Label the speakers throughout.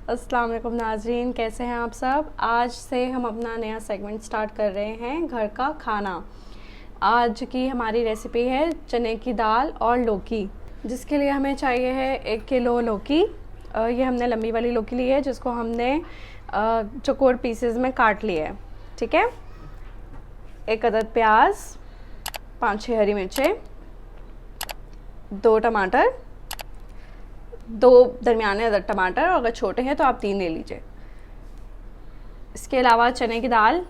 Speaker 1: अस्सलाम वालेकुम नाज़रीन, कैसे हैं आप सब। आज से हम अपना नया सेगमेंट स्टार्ट कर रहे हैं, घर का खाना। आज की हमारी रेसिपी है चने की दाल और लौकी, जिसके लिए हमें चाहिए है 1 किलो लौकी। ये हमने लंबी वाली लौकी ली है, जिसको हमने चौकोर पीसेस में काट लिया है। ठीक है। 1 अदद प्याज, 5-6 हरी मिर्चें, 2 टमाटर, 2 दरमियाने अदद टमाटर, और अगर छोटे हैं तो आप 3 ले लीजिए। इसके अलावा चने की दाल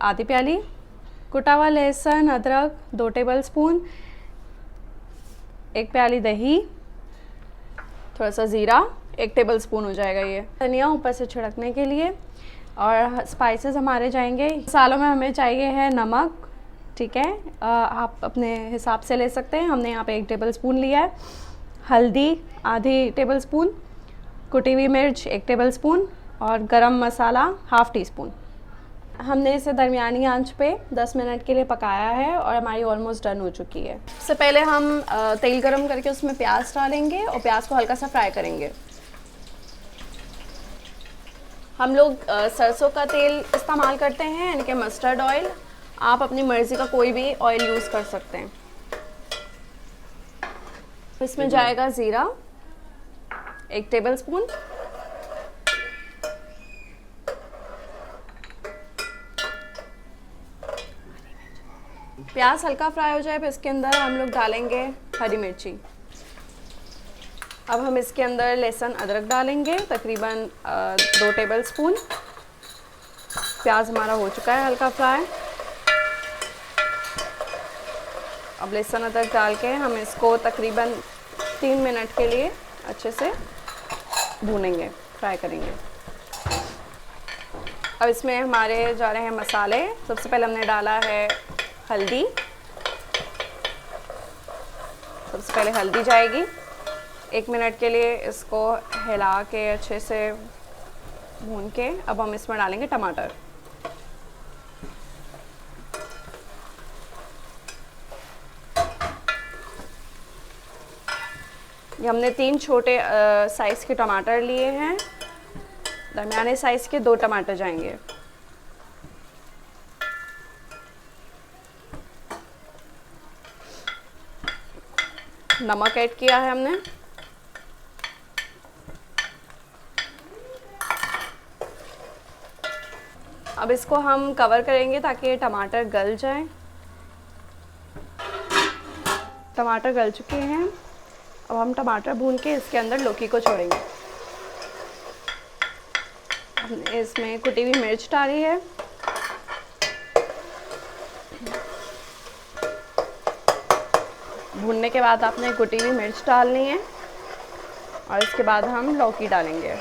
Speaker 1: आधी प्याली, कुटा हुआ लहसुन अदरक 2 टेबलस्पून, 1 प्याली दही, थोड़ा सा ज़ीरा 1 टेबलस्पून हो जाएगा ये। धनिया ऊपर से छिड़कने के लिए। और स्पाइसेस हमारे जाएंगे, मसालों में हमें चाहिए है नमक। ठीक है, आप अपने हिसाब से ले सकते हैं। हमने यहाँ पे 1 टेबलस्पून लिया है। हल्दी आधी टेबलस्पून, कुटी हुई मिर्च 1 टेबलस्पून, और गरम मसाला ½ टीस्पून। हमने इसे दरमियानी आंच पे 10 मिनट के लिए पकाया है और हमारी ऑलमोस्ट डन हो चुकी है। सबसे पहले हम तेल गरम करके उसमें प्याज डालेंगे और प्याज को हल्का सा फ्राई करेंगे। हम लोग सरसों का तेल इस्तेमाल करते हैं, यानी कि मस्टर्ड ऑयल। आप अपनी मर्ज़ी का कोई भी ऑयल यूज़ कर सकते हैं। इसमें जाएगा ज़ीरा 1 टेबलस्पून, प्याज हल्का फ्राई हो जाए फिर इसके अंदर हम लोग डालेंगे हरी मिर्ची। अब हम इसके अंदर लहसुन अदरक डालेंगे, तकरीबन 2 टेबलस्पून। प्याज हमारा हो चुका है हल्का फ्राई। अब लहसुन अदरक डाल के हम इसको तकरीबन 3 मिनट के लिए अच्छे से भूनेंगे, फ्राई करेंगे। अब इसमें हमारे जा रहे हैं मसाले। सबसे पहले हमने डाला है हल्दी। सबसे पहले हल्दी जाएगी। 1 मिनट के लिए इसको हिला के अच्छे से भून के अब हम इसमें डालेंगे टमाटर। ये हमने 3 छोटे साइज़ के टमाटर लिए हैं। दरमियाने साइज़ के 2 टमाटर जाएंगे। नमक ऐड किया है हमने। अब इसको हम कवर करेंगे ताकि ये टमाटर गल जाए। टमाटर गल चुके हैं। अब हम टमाटर भून के इसके अंदर लौकी को छोड़ेंगे। हमने इसमें कुटी हुई मिर्च डाली है। भूनने के बाद आपने कुटी हुई मिर्च डालनी है और इसके बाद हम लौकी डालेंगे।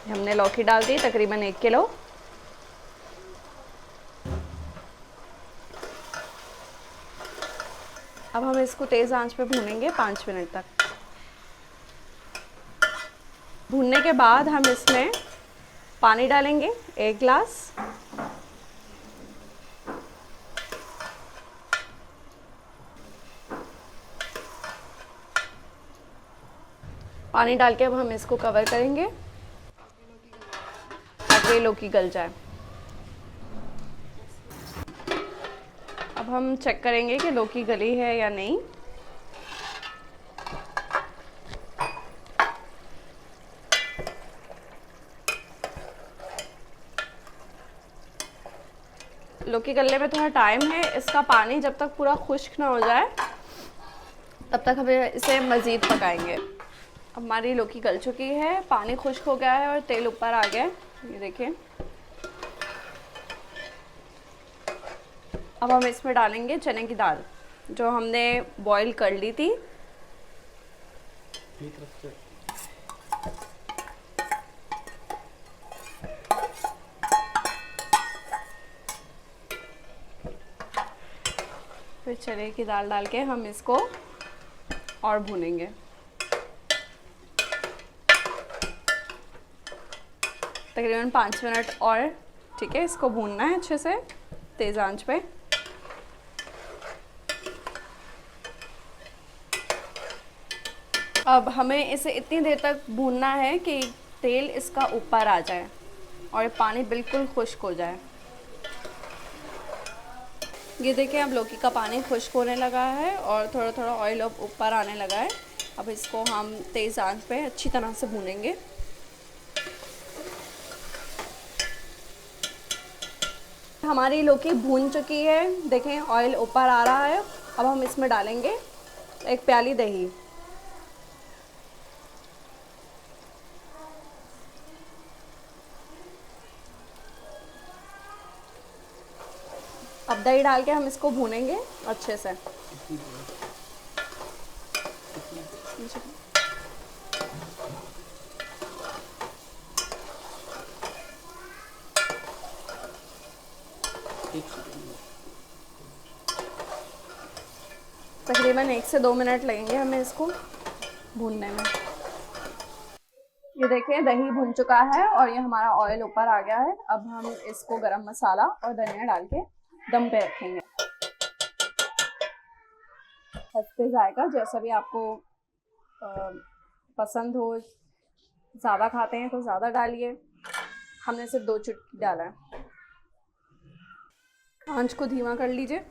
Speaker 1: हमने लौकी डाल दी तकरीबन 1 किलो। अब हम इसको तेज़ आंच पे भूनेंगे 5 मिनट तक। भूनने के बाद हम इसमें पानी डालेंगे 1 गिलास। पानी डाल के अब हम इसको कवर करेंगे ताकि लौकी गल जाए। अब हम चेक करेंगे कि लौकी गली है या नहीं। लौकी गलने में थोड़ा टाइम है। इसका पानी जब तक पूरा खुश्क ना हो जाए तब तक हमें इसे मज़ीद पकाएंगे। अब हमारी लौकी गल चुकी है, पानी खुश्क हो गया है और तेल ऊपर आ गया है, ये देखिए। अब हम इसमें डालेंगे चने की दाल जो हमने बॉईल कर ली थी। फिर चने की दाल डाल के हम इसको और भूनेंगे। तकरीबन 5 मिनट और। ठीक है, इसको भूनना है अच्छे से तेज़ आंच पे। अब हमें इसे इतनी देर तक भूनना है कि तेल इसका ऊपर आ जाए और ये पानी बिल्कुल खुश्क हो जाए। ये देखिए अब लौकी का पानी खुश्क होने लगा है और थोड़ा थोड़ा ऑयल अब ऊपर आने लगा है। अब इसको हम तेज़ आंच पे अच्छी तरह से भूनेंगे। हमारी लौकी भून चुकी है, देखें ऑयल ऊपर आ रहा है। अब हम इसमें डालेंगे 1 प्याली दही। अब दही डाल के हम इसको भूनेंगे अच्छे से। तकरीबन 1 से 2 मिनट लगेंगे हमें इसको भूनने में। ये देखिए दही भुन चुका है और ये हमारा ऑयल ऊपर आ गया है। अब हम इसको गरम मसाला और धनिया डाल के दम पे रखेंगे। हंसते जाएगा, जैसा भी आपको पसंद हो। ज़्यादा खाते हैं तो ज़्यादा डालिए, हमने सिर्फ 2 चुटकी डाला है। आंच को धीमा कर लीजिए।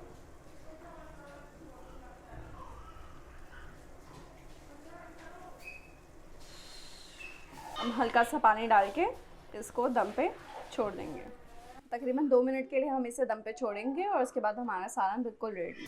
Speaker 1: हम हल्का सा पानी डाल के इसको दम पे छोड़ देंगे। तकरीबन 2 मिनट के लिए हम इसे दम पे छोड़ेंगे और उसके बाद हमारा सालन बिल्कुल रेडी।